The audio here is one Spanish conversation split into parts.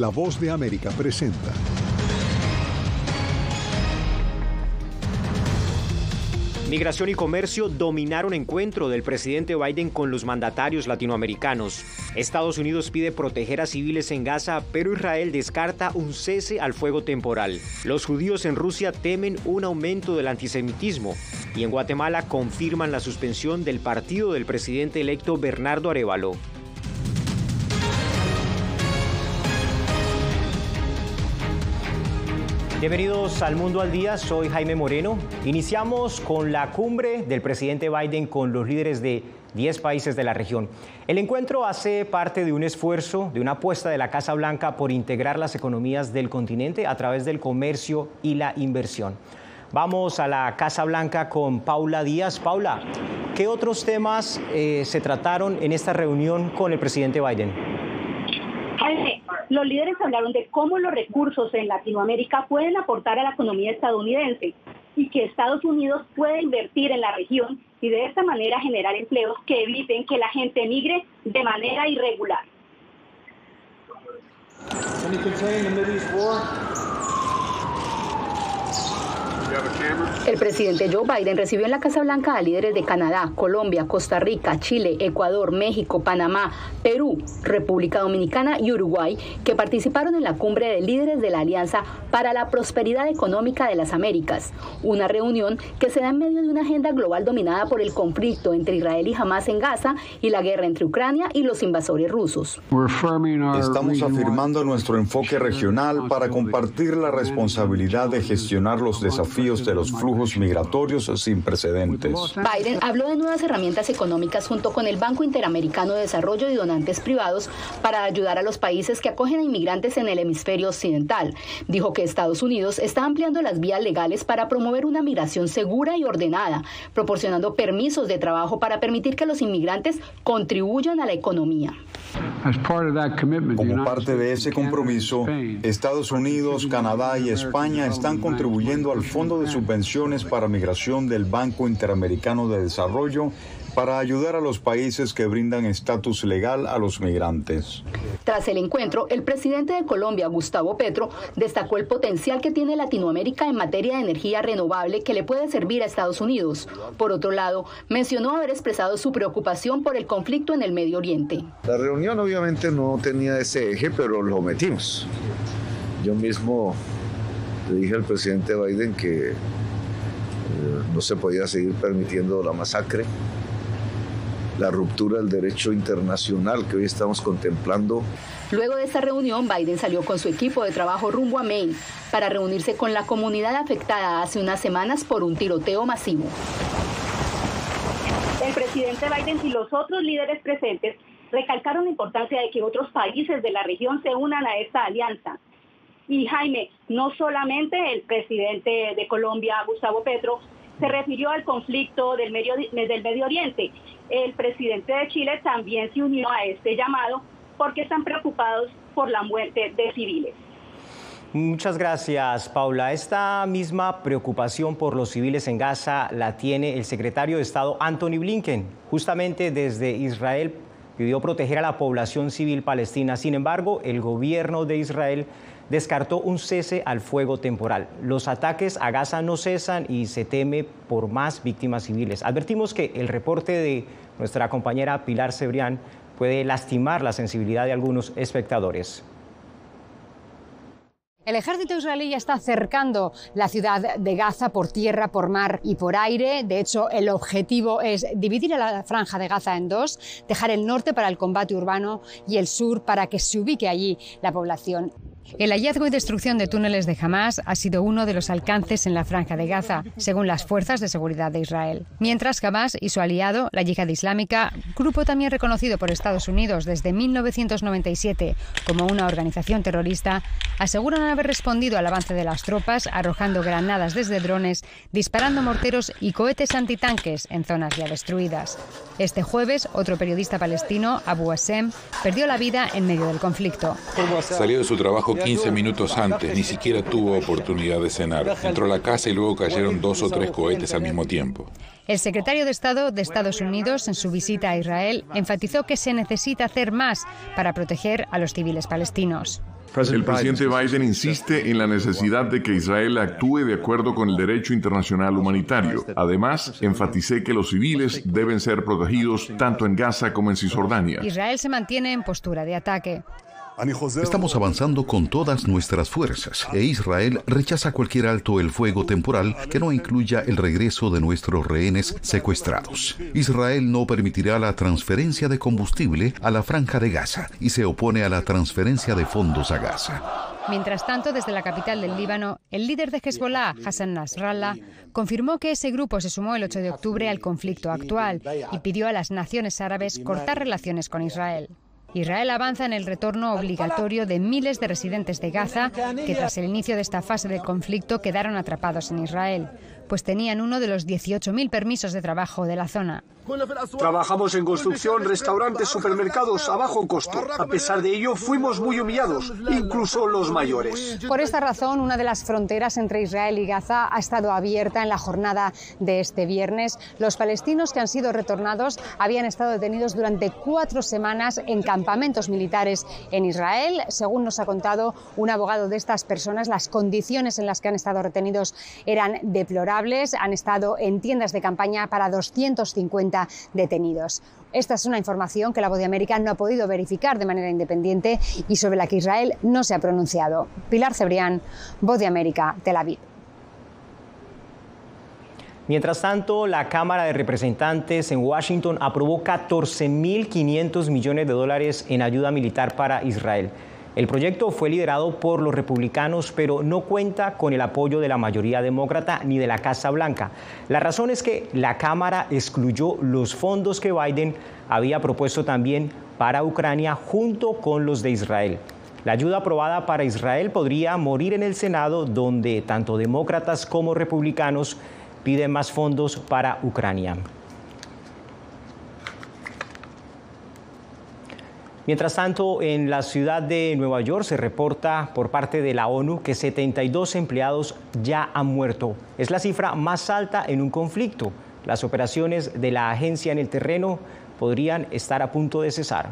La Voz de América presenta. Migración y comercio dominaron encuentro del presidente Biden con los mandatarios latinoamericanos. Estados Unidos pide proteger a civiles en Gaza, pero Israel descarta un cese al fuego temporal. Los judíos en Rusia temen un aumento del antisemitismo. Y en Guatemala confirman la suspensión del partido del presidente electo Bernardo Arévalo. Bienvenidos al Mundo al Día, soy Jaime Moreno. Iniciamos con la cumbre del presidente Biden con los líderes de 10 países de la región. El encuentro hace parte de un esfuerzo, de una apuesta de la Casa Blanca por integrar las economías del continente a través del comercio y la inversión. Vamos a la Casa Blanca con Paula Díaz. Paula, ¿qué otros temas se trataron en esta reunión con el presidente Biden? Jaime, los líderes hablaron de cómo los recursos en Latinoamérica pueden aportar a la economía estadounidense y que Estados Unidos puede invertir en la región y de esta manera generar empleos que eviten que la gente migre de manera irregular. El presidente Joe Biden recibió en la Casa Blanca a líderes de Canadá, Colombia, Costa Rica, Chile, Ecuador, México, Panamá, Perú, República Dominicana y Uruguay, que participaron en la cumbre de líderes de la Alianza para la Prosperidad Económica de las Américas, una reunión que se da en medio de una agenda global dominada por el conflicto entre Israel y Hamás en Gaza y la guerra entre Ucrania y los invasores rusos. Estamos afirmando nuestro enfoque regional para compartir la responsabilidad de gestionar los desafíos de los flujos migratorios sin precedentes. Biden habló de nuevas herramientas económicas junto con el Banco Interamericano de Desarrollo y donantes privados para ayudar a los países que acogen a inmigrantes en el hemisferio occidental. Dijo que Estados Unidos está ampliando las vías legales para promover una migración segura y ordenada, proporcionando permisos de trabajo para permitir que los inmigrantes contribuyan a la economía. Como parte de ese compromiso, Estados Unidos, Canadá y España están contribuyendo al Fondo de Subvenciones para Migración del Banco Interamericano de Desarrollo para ayudar a los países que brindan estatus legal a los migrantes. Tras el encuentro, el presidente de Colombia, Gustavo Petro, destacó el potencial que tiene Latinoamérica en materia de energía renovable que le puede servir a Estados Unidos. Por otro lado, mencionó haber expresado su preocupación por el conflicto en el Medio Oriente. La reunión obviamente no tenía ese eje, pero lo metimos. Yo mismo le dije al presidente Biden que no se podía seguir permitiendo la masacre, la ruptura del derecho internacional que hoy estamos contemplando. Luego de esta reunión, Biden salió con su equipo de trabajo rumbo a Maine para reunirse con la comunidad afectada hace unas semanas por un tiroteo masivo. El presidente Biden y los otros líderes presentes recalcaron la importancia de que otros países de la región se unan a esta alianza. Y Jaime, no solamente el presidente de Colombia, Gustavo Petro, se refirió al conflicto del Medio Oriente. El presidente de Chile también se unió a este llamado porque están preocupados por la muerte de civiles. Muchas gracias, Paula. Esta misma preocupación por los civiles en Gaza la tiene el secretario de Estado Antony Blinken. Justamente desde Israel pidió proteger a la población civil palestina. Sin embargo, el gobierno de Israel descartó un cese al fuego temporal. Los ataques a Gaza no cesan y se teme por más víctimas civiles. Advertimos que el reporte de nuestra compañera Pilar Cebrián puede lastimar la sensibilidad de algunos espectadores. El ejército israelí ya está cercando la ciudad de Gaza por tierra, por mar y por aire. De hecho, el objetivo es dividir a la franja de Gaza en dos, dejar el norte para el combate urbano y el sur para que se ubique allí la población. El hallazgo y destrucción de túneles de Hamás ha sido uno de los alcances en la franja de Gaza, según las fuerzas de seguridad de Israel. Mientras Hamás y su aliado, la Yihad Islámica, grupo también reconocido por Estados Unidos desde 1997 como una organización terrorista, aseguran haber respondido al avance de las tropas arrojando granadas desde drones, disparando morteros y cohetes antitanques en zonas ya destruidas. Este jueves, otro periodista palestino, Abu Assem, perdió la vida en medio del conflicto. Salió de su trabajo Llegó 15 minutos antes, ni siquiera tuvo oportunidad de cenar. Entró a la casa y luego cayeron 2 o 3 cohetes al mismo tiempo. El secretario de Estado de Estados Unidos, en su visita a Israel, enfatizó que se necesita hacer más para proteger a los civiles palestinos. El presidente Biden insiste en la necesidad de que Israel actúe de acuerdo con el derecho internacional humanitario. Además, enfaticé que los civiles deben ser protegidos tanto en Gaza como en Cisjordania. Israel se mantiene en postura de ataque. Estamos avanzando con todas nuestras fuerzas e Israel rechaza cualquier alto el fuego temporal que no incluya el regreso de nuestros rehenes secuestrados. Israel no permitirá la transferencia de combustible a la Franja de Gaza y se opone a la transferencia de fondos a Gaza. Mientras tanto, desde la capital del Líbano, el líder de Hezbollah, Hassan Nasrallah, confirmó que ese grupo se sumó el 8 de octubre al conflicto actual y pidió a las naciones árabes cortar relaciones con Israel. Israel avanza en el retorno obligatorio de miles de residentes de Gaza que tras el inicio de esta fase del conflicto quedaron atrapados en Israel, pues tenían uno de los 18.000 permisos de trabajo de la zona. Trabajamos en construcción, restaurantes, supermercados a bajo costo. A pesar de ello, fuimos muy humillados, incluso los mayores. Por esta razón, una de las fronteras entre Israel y Gaza ha estado abierta en la jornada de este viernes. Los palestinos que han sido retornados habían estado detenidos durante 4 semanas en campamentos militares en Israel. Según nos ha contado un abogado de estas personas, las condiciones en las que han estado retenidos eran deplorables. Han estado en tiendas de campaña para 250 detenidos. Esta es una información que La Voz de América no ha podido verificar de manera independiente y sobre la que Israel no se ha pronunciado. Pilar Cebrián, Voz de América, Tel Aviv. Mientras tanto, la Cámara de Representantes en Washington aprobó 14.500 millones de dólares en ayuda militar para Israel. El proyecto fue liderado por los republicanos, pero no cuenta con el apoyo de la mayoría demócrata ni de la Casa Blanca. La razón es que la Cámara excluyó los fondos que Biden había propuesto también para Ucrania junto con los de Israel. La ayuda aprobada para Israel podría morir en el Senado, donde tanto demócratas como republicanos piden más fondos para Ucrania. Mientras tanto, en la ciudad de Nueva York se reporta por parte de la ONU que 72 empleados ya han muerto. Es la cifra más alta en un conflicto. Las operaciones de la agencia en el terreno podrían estar a punto de cesar.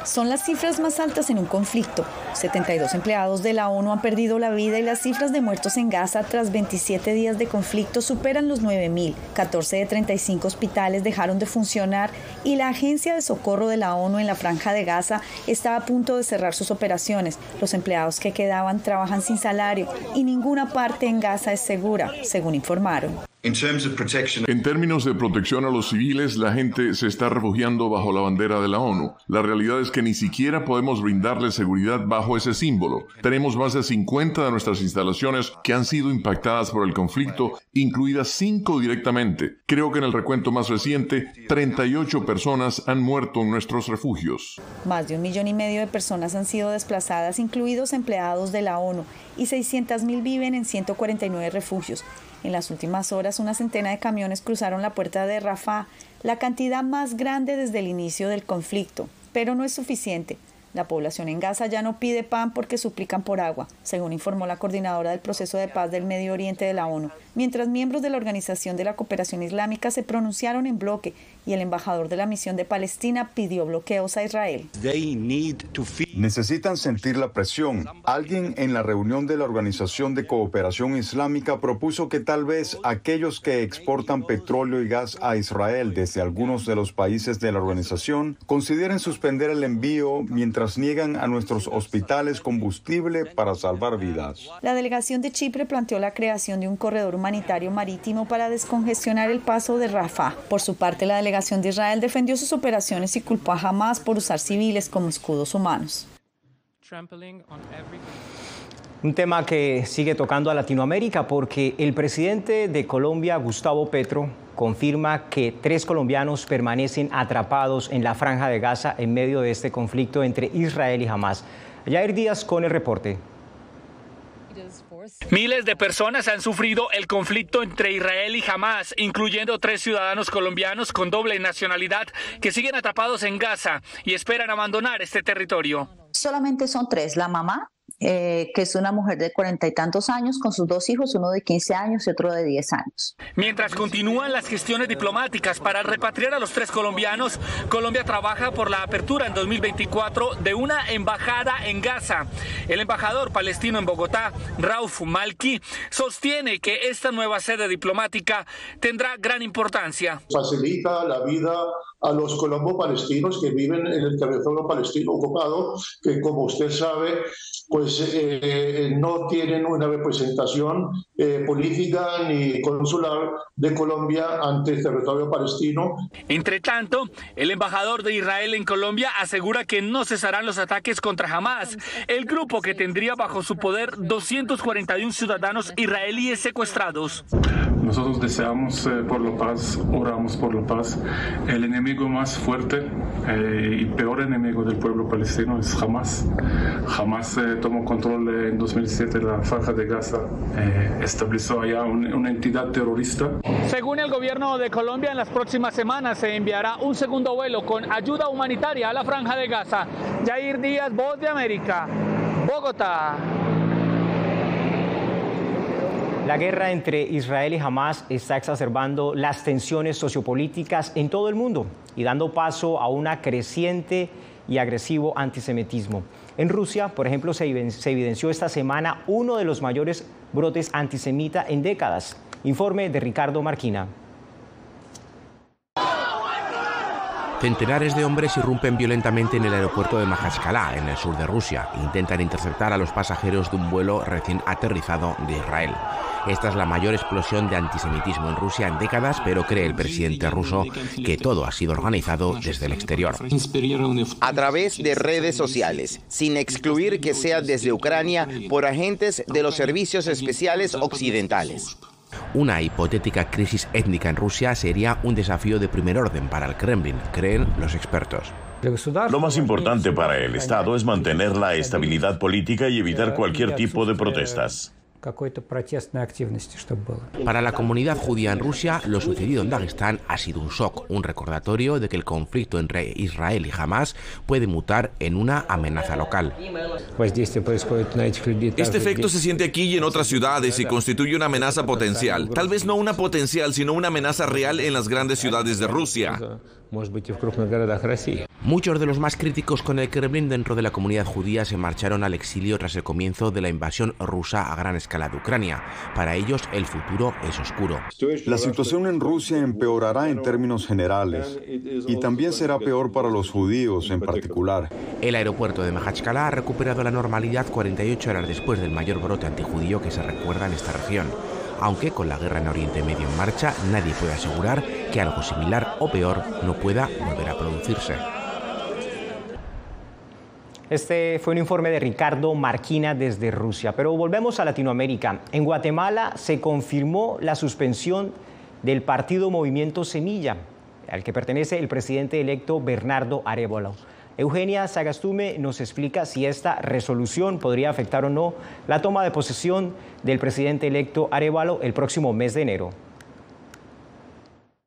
Son las cifras más altas en un conflicto. 72 empleados de la ONU han perdido la vida y las cifras de muertos en Gaza tras 27 días de conflicto superan los 9.000. 14 de 35 hospitales dejaron de funcionar y la agencia de socorro de la ONU en la Franja de Gaza está a punto de cerrar sus operaciones. Los empleados que quedaban trabajan sin salario y ninguna parte en Gaza es segura, según informaron. En términos de protección a los civiles, la gente se está refugiando bajo la bandera de la ONU. La realidad es que ni siquiera podemos brindarles seguridad bajo ese símbolo. Tenemos más de 50 de nuestras instalaciones que han sido impactadas por el conflicto, incluidas 5 directamente. Creo que en el recuento más reciente, 38 personas han muerto en nuestros refugios. Más de 1,5 millones de personas han sido desplazadas, incluidos empleados de la ONU, y 600.000 viven en 149 refugios. En las últimas horas, una centena de camiones cruzaron la puerta de Rafah, la cantidad más grande desde el inicio del conflicto. Pero no es suficiente. La población en Gaza ya no pide pan porque suplican por agua, según informó la coordinadora del proceso de paz del Medio Oriente de la ONU, mientras miembros de la Organización de la Cooperación Islámica se pronunciaron en bloque y el embajador de la misión de Palestina pidió bloqueos a Israel. Necesitan sentir la presión. Alguien en la reunión de la Organización de Cooperación Islámica propuso que tal vez aquellos que exportan petróleo y gas a Israel desde algunos de los países de la organización consideren suspender el envío mientras niegan a nuestros hospitales combustible para salvar vidas. La delegación de Chipre planteó la creación de un corredor humanitario marítimo para descongestionar el paso de Rafah. Por su parte, la delegación de Israel defendió sus operaciones y culpó a Hamás por usar civiles como escudos humanos. Un tema que sigue tocando a Latinoamérica porque el presidente de Colombia, Gustavo Petro, confirma que 3 colombianos permanecen atrapados en la Franja de Gaza en medio de este conflicto entre Israel y Hamás. Yair Díaz con el reporte. Miles de personas han sufrido el conflicto entre Israel y Hamás, incluyendo 3 ciudadanos colombianos con doble nacionalidad que siguen atrapados en Gaza y esperan abandonar este territorio. Solamente son 3, la mamá, que es una mujer de 40 y tantos años, con sus 2 hijos, uno de 15 años y otro de 10 años. Mientras continúan las gestiones diplomáticas para repatriar a los 3 colombianos, Colombia trabaja por la apertura en 2024 de una embajada en Gaza. El embajador palestino en Bogotá, Rauf Malki, sostiene que esta nueva sede diplomática tendrá gran importancia. Facilita la vida a los colombo-palestinos que viven en el territorio palestino ocupado, que como usted sabe, pues no tienen una representación política ni consular de Colombia ante el territorio palestino. Entre tanto, el embajador de Israel en Colombia asegura que no cesarán los ataques contra Hamás, el grupo que tendría bajo su poder 241 ciudadanos israelíes secuestrados. Nosotros deseamos por la paz, oramos por la paz. El enemigo más fuerte y peor enemigo del pueblo palestino es Hamás. Hamás tomó control en 2007 de la Franja de Gaza, estableció allá una entidad terrorista. Según el gobierno de Colombia, en las próximas semanas se enviará un segundo vuelo con ayuda humanitaria a la Franja de Gaza. Yair Díaz, Voz de América, Bogotá. La guerra entre Israel y Hamás está exacerbando las tensiones sociopolíticas en todo el mundo y dando paso a una creciente y agresivo antisemitismo. En Rusia, por ejemplo, se evidenció esta semana uno de los mayores brotes antisemita en décadas. Informe de Ricardo Marquina. Centenares de hombres irrumpen violentamente en el aeropuerto de Makhachkala, en el sur de Rusia, e intentan interceptar a los pasajeros de un vuelo recién aterrizado de Israel. Esta es la mayor explosión de antisemitismo en Rusia en décadas, pero cree el presidente ruso que todo ha sido organizado desde el exterior. A través de redes sociales, sin excluir que sea desde Ucrania, por agentes de los servicios especiales occidentales. Una hipotética crisis étnica en Rusia sería un desafío de primer orden para el Kremlin, creen los expertos. Lo más importante para el Estado es mantener la estabilidad política y evitar cualquier tipo de protestas. Para la comunidad judía en Rusia, lo sucedido en Daguestán ha sido un shock, un recordatorio de que el conflicto entre Israel y Hamás puede mutar en una amenaza local. Este efecto se siente aquí y en otras ciudades y constituye una amenaza potencial. Tal vez no una potencial, sino una amenaza real en las grandes ciudades de Rusia. Muchos de los más críticos con el Kremlin dentro de la comunidad judía se marcharon al exilio tras el comienzo de la invasión rusa a gran escala de Ucrania. Para ellos, el futuro es oscuro. La situación en Rusia empeorará en términos generales y también será peor para los judíos en particular. El aeropuerto de Makhachkala ha recuperado la normalidad 48 horas después del mayor brote antijudío que se recuerda en esta región. Aunque con la guerra en Oriente Medio en marcha, nadie puede asegurar que algo similar o peor no pueda volver a producirse. Este fue un informe de Ricardo Marquina desde Rusia, pero volvemos a Latinoamérica. En Guatemala se confirmó la suspensión del partido Movimiento Semilla, al que pertenece el presidente electo Bernardo Arévalo. Eugenia Sagastume nos explica si esta resolución podría afectar o no la toma de posesión del presidente electo Arévalo el próximo mes de enero.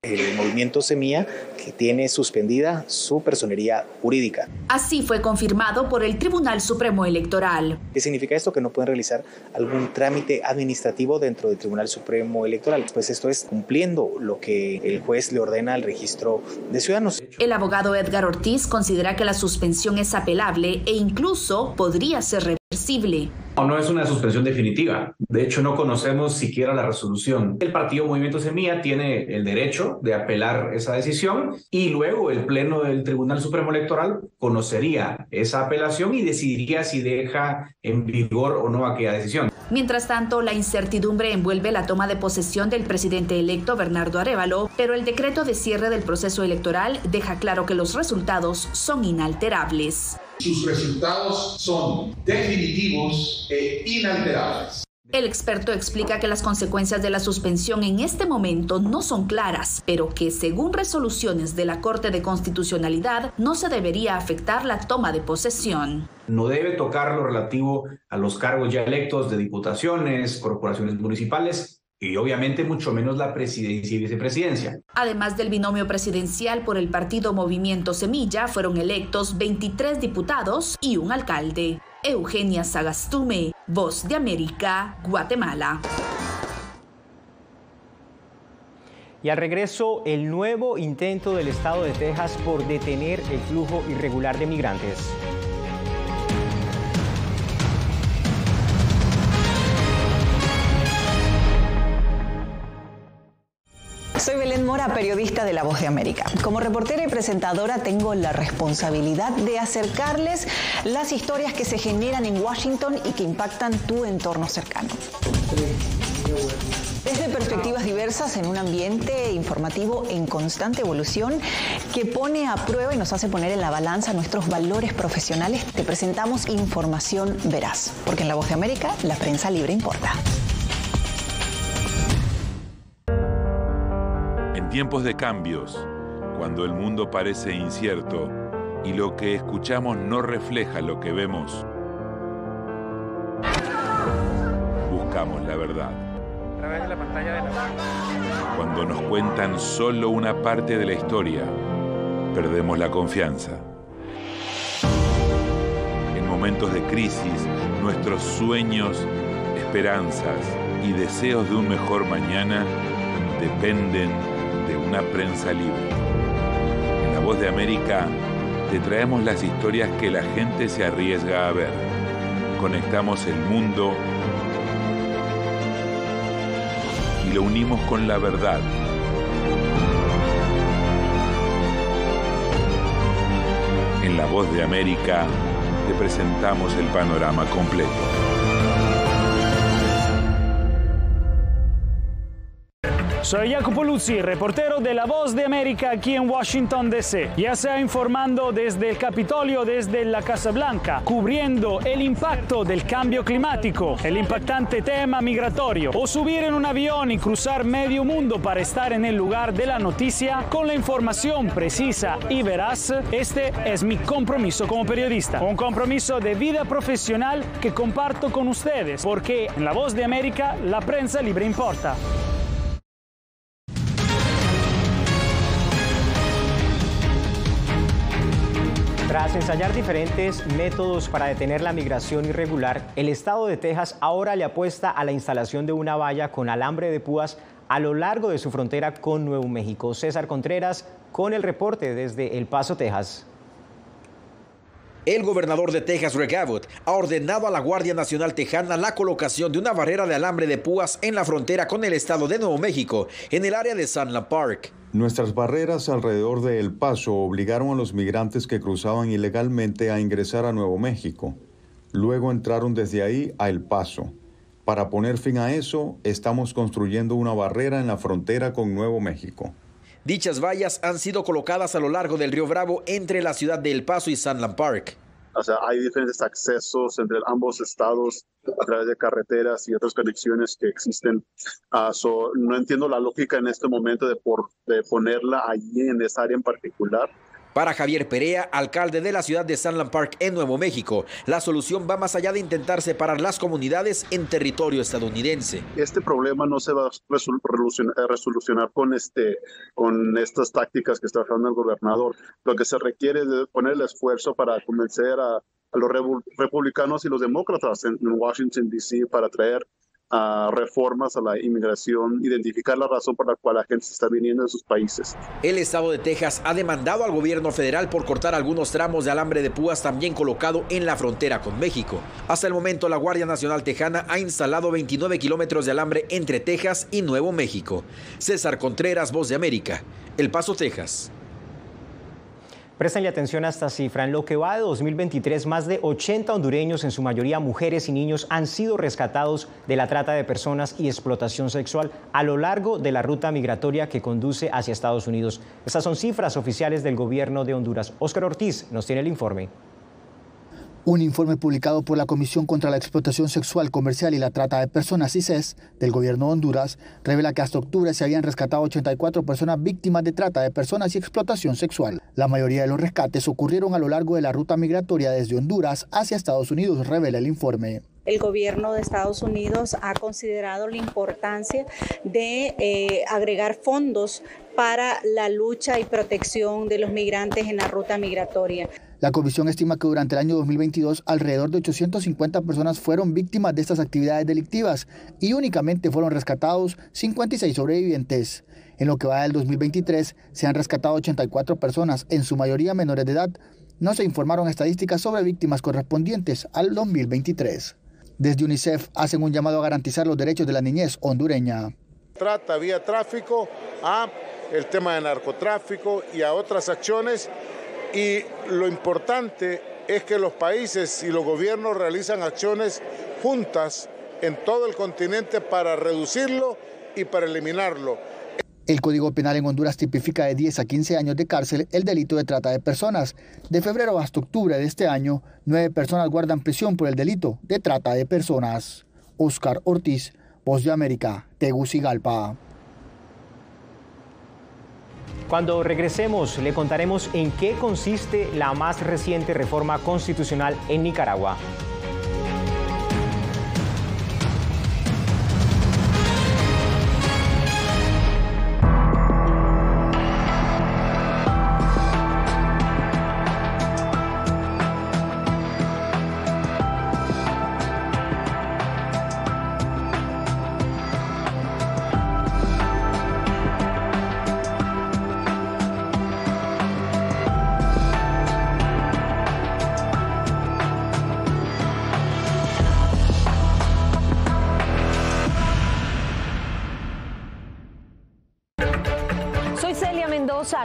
El movimiento Semilla que tiene suspendida su personería jurídica. Así fue confirmado por el Tribunal Supremo Electoral. ¿Qué significa esto? Que no pueden realizar algún trámite administrativo dentro del Tribunal Supremo Electoral. Pues esto es cumpliendo lo que el juez le ordena al registro de ciudadanos. El abogado Edgar Ortiz considera que la suspensión es apelable e incluso podría ser reversible. No es una suspensión definitiva. De hecho, no conocemos siquiera la resolución. El partido Movimiento Semilla tiene el derecho de apelar esa decisión y luego el Pleno del Tribunal Supremo Electoral conocería esa apelación y decidiría si deja en vigor o no aquella decisión. Mientras tanto, la incertidumbre envuelve la toma de posesión del presidente electo Bernardo Arévalo, pero el decreto de cierre del proceso electoral deja claro que los resultados son inalterables. Sus resultados son definitivos e inalterables. El experto explica que las consecuencias de la suspensión en este momento no son claras, pero que según resoluciones de la Corte de Constitucionalidad no se debería afectar la toma de posesión. No debe tocar lo relativo a los cargos ya electos de diputaciones, corporaciones municipales y obviamente mucho menos la presidencia y vicepresidencia. Además del binomio presidencial por el partido Movimiento Semilla, fueron electos 23 diputados y un alcalde. Eugenia Sagastume, Voz de América, Guatemala. Y al regreso, el nuevo intento del estado de Texas por detener el flujo irregular de migrantes. Soy Belén Mora, periodista de La Voz de América. Como reportera y presentadora tengo la responsabilidad de acercarles las historias que se generan en Washington y que impactan tu entorno cercano. Desde perspectivas diversas en un ambiente informativo en constante evolución que pone a prueba y nos hace poner en la balanza nuestros valores profesionales, te presentamos información veraz, porque en La Voz de América la prensa libre importa. En tiempos de cambios, cuando el mundo parece incierto y lo que escuchamos no refleja lo que vemos, buscamos la verdad. A través de la pantalla de la... Cuando nos cuentan solo una parte de la historia, perdemos la confianza. En momentos de crisis, nuestros sueños, esperanzas y deseos de un mejor mañana dependen de una prensa libre. En La Voz de América te traemos las historias que la gente se arriesga a ver. Conectamos el mundo y lo unimos con la verdad. En La Voz de América te presentamos el panorama completo. Soy Jacopo Luzzi, reportero de La Voz de América aquí en Washington, D.C. Ya sea informando desde el Capitolio, desde la Casa Blanca, cubriendo el impacto del cambio climático, el impactante tema migratorio, o subir en un avión y cruzar medio mundo para estar en el lugar de la noticia con la información precisa y veraz, este es mi compromiso como periodista. Un compromiso de vida profesional que comparto con ustedes, porque en La Voz de América la prensa libre importa. Tras ensayar diferentes métodos para detener la migración irregular, el estado de Texas ahora le apuesta a la instalación de una valla con alambre de púas a lo largo de su frontera con Nuevo México. César Contreras con el reporte desde El Paso, Texas. El gobernador de Texas, Greg Abbott, ha ordenado a la Guardia Nacional Tejana la colocación de una barrera de alambre de púas en la frontera con el estado de Nuevo México, en el área de Sunland Park. Nuestras barreras alrededor de El Paso obligaron a los migrantes que cruzaban ilegalmente a ingresar a Nuevo México. Luego entraron desde ahí a El Paso. Para poner fin a eso, estamos construyendo una barrera en la frontera con Nuevo México. Dichas vallas han sido colocadas a lo largo del río Bravo entre la ciudad de El Paso y Sunland Park. O sea, hay diferentes accesos entre ambos estados a través de carreteras y otras conexiones que existen. No entiendo la lógica en este momento de ponerla allí en esa área en particular. Para Javier Perea, alcalde de la ciudad de Sunland Park en Nuevo México, la solución va más allá de intentar separar las comunidades en territorio estadounidense. Este problema no se va a resolucionar con estas tácticas que está usando el gobernador. Lo que se requiere es de poner el esfuerzo para convencer a los republicanos y los demócratas en Washington, D.C. para traer reformas a la inmigración, identificar la razón por la cual la gente se está viniendo de sus países. El estado de Texas ha demandado al gobierno federal por cortar algunos tramos de alambre de púas también colocado en la frontera con México. Hasta el momento, la Guardia Nacional Tejana ha instalado 29 kilómetros de alambre entre Texas y Nuevo México. César Contreras, Voz de América, El Paso, Texas. Préstenle atención a esta cifra. En lo que va de 2023, más de 80 hondureños, en su mayoría mujeres y niños, han sido rescatados de la trata de personas y explotación sexual a lo largo de la ruta migratoria que conduce hacia Estados Unidos. Estas son cifras oficiales del gobierno de Honduras. Óscar Ortiz nos tiene el informe. Un informe publicado por la Comisión contra la Explotación Sexual, Comercial y la Trata de Personas, CICES, del gobierno de Honduras, revela que hasta octubre se habían rescatado 84 personas víctimas de trata de personas y explotación sexual. La mayoría de los rescates ocurrieron a lo largo de la ruta migratoria desde Honduras hacia Estados Unidos, revela el informe. El gobierno de Estados Unidos ha considerado la importancia de agregar fondos para la lucha y protección de los migrantes en la ruta migratoria. La comisión estima que durante el año 2022 alrededor de 850 personas fueron víctimas de estas actividades delictivas y únicamente fueron rescatados 56 sobrevivientes. En lo que va del 2023 se han rescatado 84 personas, en su mayoría menores de edad. No se informaron estadísticas sobre víctimas correspondientes al 2023. Desde UNICEF hacen un llamado a garantizar los derechos de la niñez hondureña. Trata vía tráfico a el tema de narcotráfico y a otras acciones, y lo importante es que los países y los gobiernos realizan acciones juntas en todo el continente para reducirlo y para eliminarlo. El Código Penal en Honduras tipifica de 10 a 15 años de cárcel el delito de trata de personas. De febrero hasta octubre de este año, 9 personas guardan prisión por el delito de trata de personas. Oscar Ortiz, Voz de América, Tegucigalpa. Cuando regresemos, le contaremos en qué consiste la más reciente reforma constitucional en Nicaragua.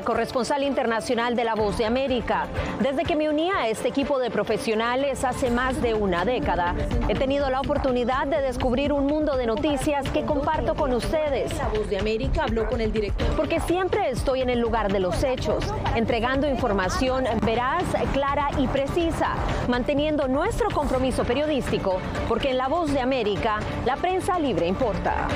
Corresponsal internacional de La Voz de América. Desde que me uní a este equipo de profesionales hace más de una década, he tenido la oportunidad de descubrir un mundo de noticias que comparto con ustedes. La Voz de América habló con el director. Porque siempre estoy en el lugar de los hechos, entregando información veraz, clara y precisa, manteniendo nuestro compromiso periodístico, porque en La Voz de América, la prensa libre importa.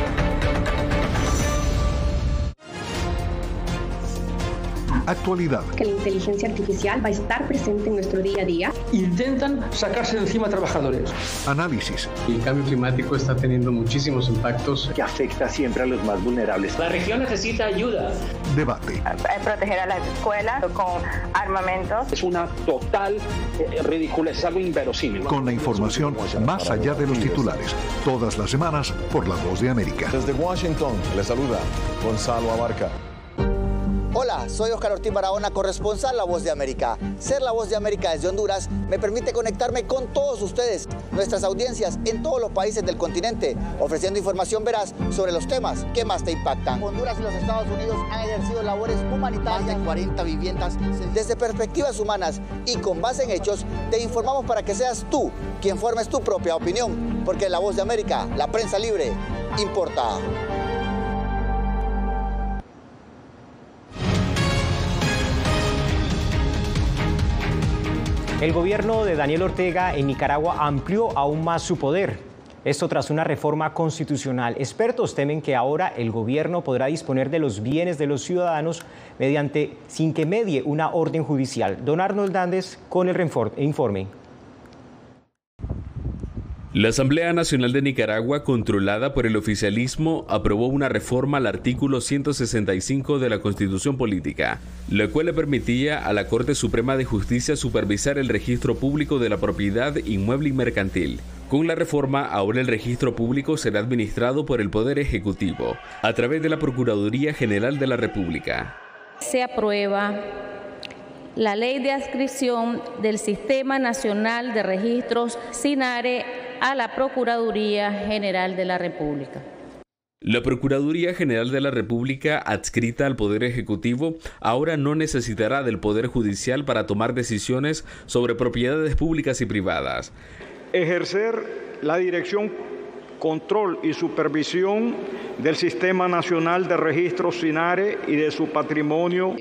Actualidad. Que la inteligencia artificial va a estar presente en nuestro día a día. Intentan sacarse de encima a trabajadores. Análisis. El cambio climático está teniendo muchísimos impactos que afecta siempre a los más vulnerables. La región necesita ayuda. Debate. Proteger a las escuelas con armamentos. Es una total ridiculez, algo inverosímil. Con la información más allá de los titulares. Todas las semanas por La Voz de América. Desde Washington, les saluda Gonzalo Abarca. Hola, soy Oscar Ortiz Barahona, corresponsal La Voz de América. Ser La Voz de América desde Honduras me permite conectarme con todos ustedes, nuestras audiencias en todos los países del continente, ofreciendo información veraz sobre los temas que más te impactan. Honduras y los Estados Unidos han ejercido labores humanitarias en 40 viviendas. Desde perspectivas humanas y con base en hechos, te informamos para que seas tú quien formes tu propia opinión, porque La Voz de América, la prensa libre, importa. El gobierno de Daniel Ortega en Nicaragua amplió aún más su poder. Esto tras una reforma constitucional. Expertos temen que ahora el gobierno podrá disponer de los bienes de los ciudadanos sin que medie una orden judicial. Don Arnold Hernández con el informe. La Asamblea Nacional de Nicaragua, controlada por el oficialismo, aprobó una reforma al artículo 165 de la Constitución Política, la cual le permitía a la Corte Suprema de Justicia supervisar el registro público de la propiedad inmueble y mercantil. Con la reforma, ahora el registro público será administrado por el Poder Ejecutivo, a través de la Procuraduría General de la República. Se aprueba la Ley de Adscripción del Sistema Nacional de Registros SINARE a la Procuraduría General de la República. La Procuraduría General de la República, adscrita al Poder Ejecutivo, ahora no necesitará del Poder Judicial para tomar decisiones sobre propiedades públicas y privadas. Ejercer la dirección, control y supervisión del Sistema Nacional de Registros SINARE y de su patrimonio.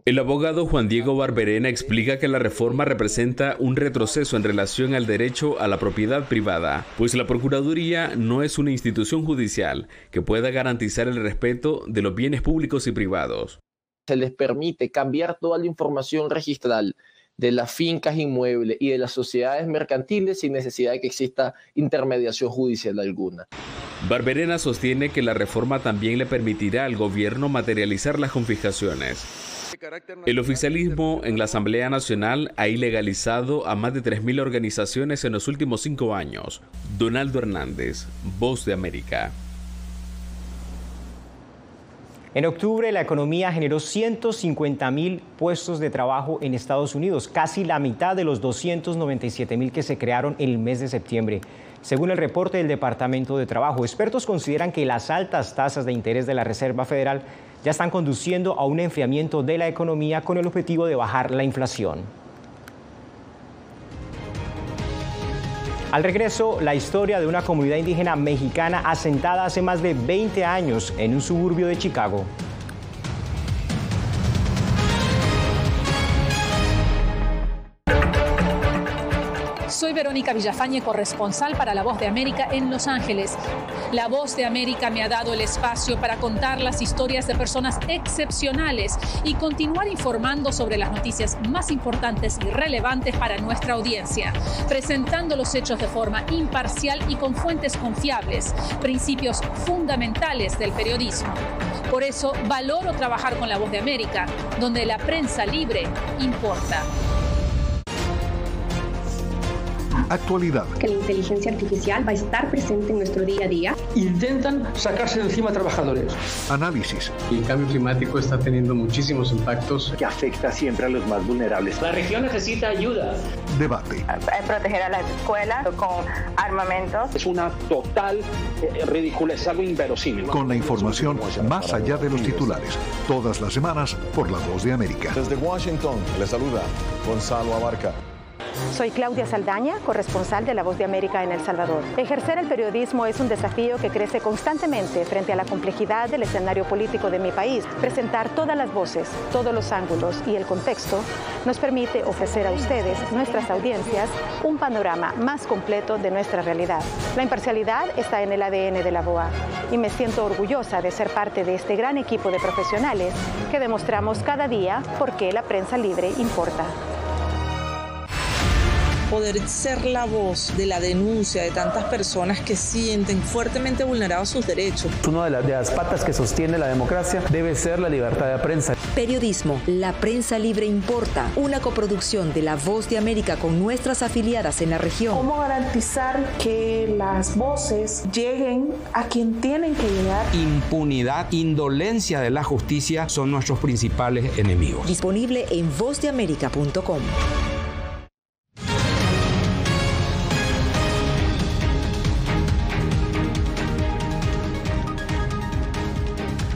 El abogado Juan Diego Barberena explica que la reforma representa un retroceso en relación al derecho a la propiedad privada, pues la Procuraduría no es una institución judicial que pueda garantizar el respeto de los bienes públicos y privados. Se les permite cambiar toda la información registral de las fincas inmuebles y de las sociedades mercantiles sin necesidad de que exista intermediación judicial alguna. Barberena sostiene que la reforma también le permitirá al gobierno materializar las confiscaciones. El oficialismo en la Asamblea Nacional ha ilegalizado a más de 3.000 organizaciones en los últimos 5 años. Donaldo Hernández, Voz de América. En octubre, la economía generó 150.000 puestos de trabajo en Estados Unidos, casi la mitad de los 297.000 que se crearon en el mes de septiembre. Según el reporte del Departamento de Trabajo, expertos consideran que las altas tasas de interés de la Reserva Federal ya están conduciendo a un enfriamiento de la economía con el objetivo de bajar la inflación. Al regreso, la historia de una comunidad indígena mexicana asentada hace más de 20 años en un suburbio de Chicago. Soy Verónica Villafañe, corresponsal para La Voz de América en Los Ángeles. La Voz de América me ha dado el espacio para contar las historias de personas excepcionales y continuar informando sobre las noticias más importantes y relevantes para nuestra audiencia, presentando los hechos de forma imparcial y con fuentes confiables, principios fundamentales del periodismo. Por eso valoro trabajar con La Voz de América, donde la prensa libre importa. Actualidad. Que la inteligencia artificial va a estar presente en nuestro día a día. Intentan sacarse de encima a trabajadores. Análisis. El cambio climático está teniendo muchísimos impactos que afecta siempre a los más vulnerables. La región necesita ayuda. Debate. Proteger a las escuelas con armamentos. Es una total ridiculez, algo inverosímil. Con la información más allá de los titulares. Todas las semanas por La Voz de América. Desde Washington, les saluda Gonzalo Abarca. Soy Claudia Saldaña, corresponsal de La Voz de América en El Salvador. Ejercer el periodismo es un desafío que crece constantemente frente a la complejidad del escenario político de mi país. Presentar todas las voces, todos los ángulos y el contexto nos permite ofrecer a ustedes, nuestras audiencias, un panorama más completo de nuestra realidad. La imparcialidad está en el ADN de la VOA y me siento orgullosa de ser parte de este gran equipo de profesionales que demostramos cada día por qué la prensa libre importa. Poder ser la voz de la denuncia de tantas personas que sienten fuertemente vulnerados sus derechos. Una de las patas que sostiene la democracia debe ser la libertad de prensa. Periodismo, la prensa libre importa, una coproducción de La Voz de América con nuestras afiliadas en la región. ¿Cómo garantizar que las voces lleguen a quien tienen que llegar? Impunidad, indolencia de la justicia son nuestros principales enemigos. Disponible en vozdeamerica.com.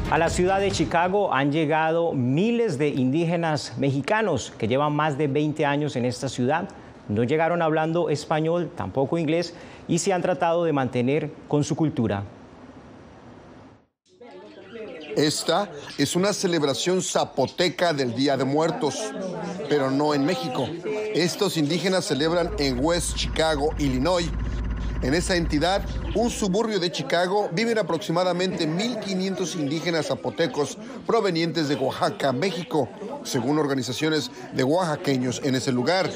A la ciudad de Chicago han llegado miles de indígenas mexicanos que llevan más de 20 años en esta ciudad. No llegaron hablando español, tampoco inglés, y se han tratado de mantener con su cultura. Esta es una celebración zapoteca del Día de Muertos, pero no en México. Estos indígenas celebran en West Chicago, Illinois. En esa entidad, un suburbio de Chicago, viven aproximadamente 1.500 indígenas zapotecos provenientes de Oaxaca, México, según organizaciones de oaxaqueños en ese lugar.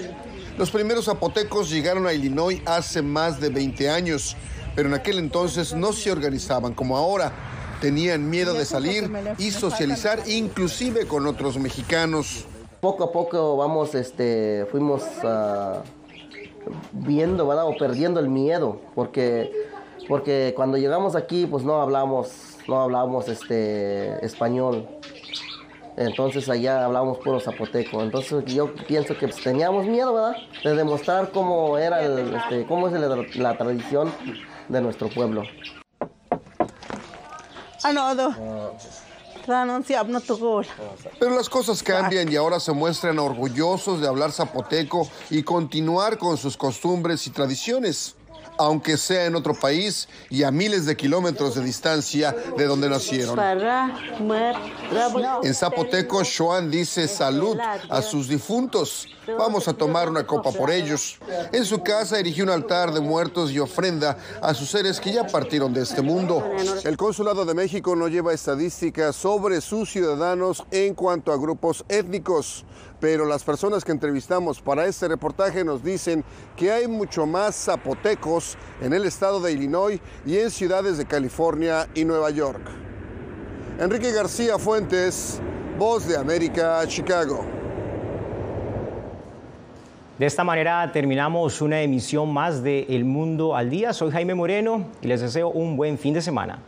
Los primeros zapotecos llegaron a Illinois hace más de 20 años, pero en aquel entonces no se organizaban como ahora. Tenían miedo de salir y socializar, inclusive con otros mexicanos. Poco a poco fuimos viendo, ¿verdad? O perdiendo el miedo, porque cuando llegamos aquí, pues no hablábamos español. Entonces allá hablábamos puro zapoteco. Entonces yo pienso que pues, teníamos miedo, ¿verdad? De demostrar cómo era cómo es la tradición de nuestro pueblo. Pero las cosas cambian y ahora se muestran orgullosos de hablar zapoteco y continuar con sus costumbres y tradiciones. aunque sea en otro país y a miles de kilómetros de distancia de donde nacieron. En zapoteco, Xoan dice salud a sus difuntos. Vamos a tomar una copa por ellos. En su casa erigió un altar de muertos y ofrenda a sus seres que ya partieron de este mundo. El Consulado de México no lleva estadísticas sobre sus ciudadanos en cuanto a grupos étnicos, pero las personas que entrevistamos para este reportaje nos dicen que hay mucho más zapotecos en el estado de Illinois y en ciudades de California y Nueva York. Enrique García Fuentes, Voz de América, Chicago. De esta manera terminamos una emisión más de El Mundo al Día. Soy Jaime Moreno y les deseo un buen fin de semana.